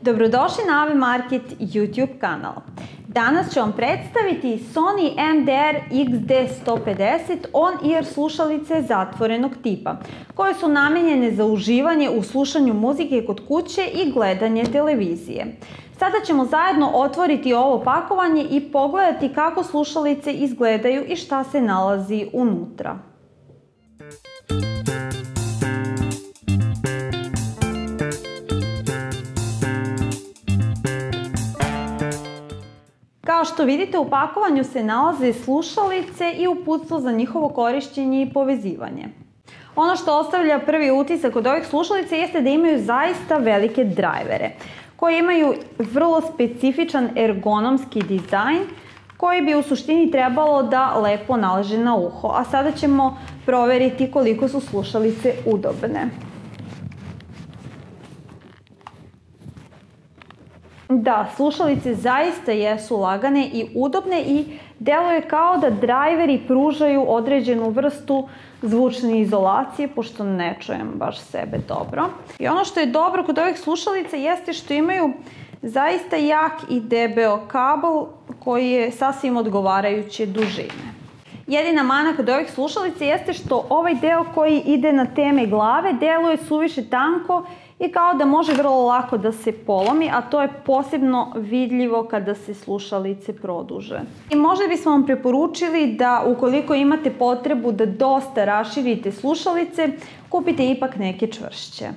Dobrodošli na AV Market YouTube kanal. Danas ću vam predstaviti Sony MDR XD150 on-ear slušalice zatvorenog tipa, koje su namijenjene za uživanje u slušanju muzike kod kuće i gledanje televizije. Sada ćemo zajedno otvoriti ovo pakovanje i pogledati kako slušalice izgledaju i šta se nalazi unutra. Kao što vidite, u pakovanju se nalaze slušalice i uputstvo za njihovo korištenje i povezivanje. Ono što ostavlja prvi utisak od ovih slušalica jeste da imaju zaista velike drajvere, koji imaju vrlo specifičan ergonomski dizajn, koji bi u suštini trebalo da lepo naleže na uho. A sada ćemo proveriti koliko su slušalice udobne. Da, slušalice zaista jesu lagane i udobne i deluje kao da drajveri pružaju određenu vrstu zvučne izolacije, pošto ne čujem baš sebe dobro. I ono što je dobro kod ovih slušalica jeste što imaju zaista jak i debeo kabel koji je sasvim odgovarajuće dužine. Jedina mana kod ovih slušalica jeste što ovaj deo koji ide na teme glave deluje suviše tanko i kao da može vrlo lako da se polomi, a to je posebno vidljivo kada se slušalice produže. I možda bismo vam preporučili da ukoliko imate potrebu da dosta raširite slušalice, kupite ipak neke čvršće.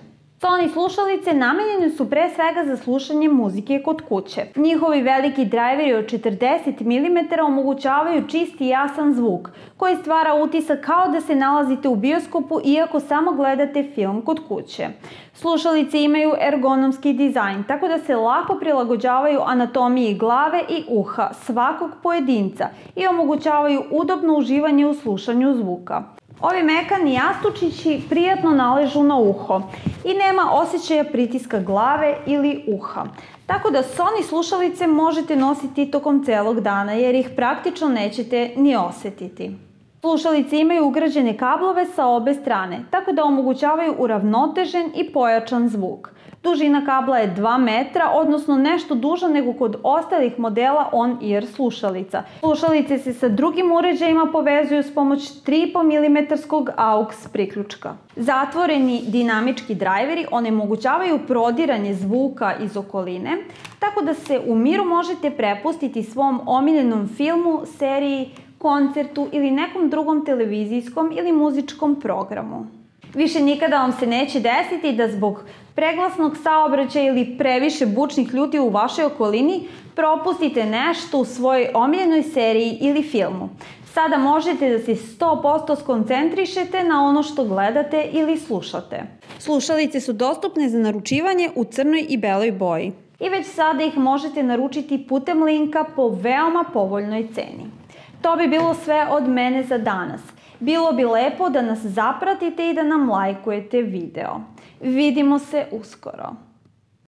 Sony slušalice namijenjene su pre svega za slušanje muzike kod kuće. Njihovi veliki drajveri od 40 mm omogućavaju čist i jasan zvuk, koji stvara utisak kao da se nalazite u bioskopu iako samo gledate film kod kuće. Slušalice imaju ergonomski dizajn, tako da se lako prilagođavaju anatomiji glave i uha svakog pojedinca i omogućavaju udobno uživanje u slušanju zvuka. Ovi mekani jastučići prijatno naležu na uho i nema osjećaja pritiska glave ili uha. Tako da Sony slušalice možete nositi tokom celog dana jer ih praktično nećete ni osjetiti. Slušalice imaju ugrađene kablove sa obe strane, tako da omogućavaju uravnotežen i pojačan zvuk. Dužina kabla je 2 metra, odnosno nešto duža nego kod ostalih modela on-ear slušalica. Slušalice se sa drugim uređajima povezuju s pomoć 3,5 mm AUX priključka. Zatvoreni dinamički drajveri onemogućavaju prodiranje zvuka iz okoline, tako da se u miru možete prepustiti svom omiljenom filmu, seriji, koncertu ili nekom drugom televizijskom ili muzičkom programu. Više nikada vam se neće desiti da zbog preglasnog saobraćaja ili previše bučnih ljudi u vašoj okolini propustite nešto u svojoj omiljenoj seriji ili filmu. Sada možete da se 100% skoncentrišete na ono što gledate ili slušate. Slušalice su dostupne za naručivanje u crnoj i beloj boji. I već sada ih možete naručiti putem linka po veoma povoljnoj ceni. To bi bilo sve od mene za danas. Bilo bi lepo da nas zapratite i da nam lajkujete video. Vidimo se uskoro.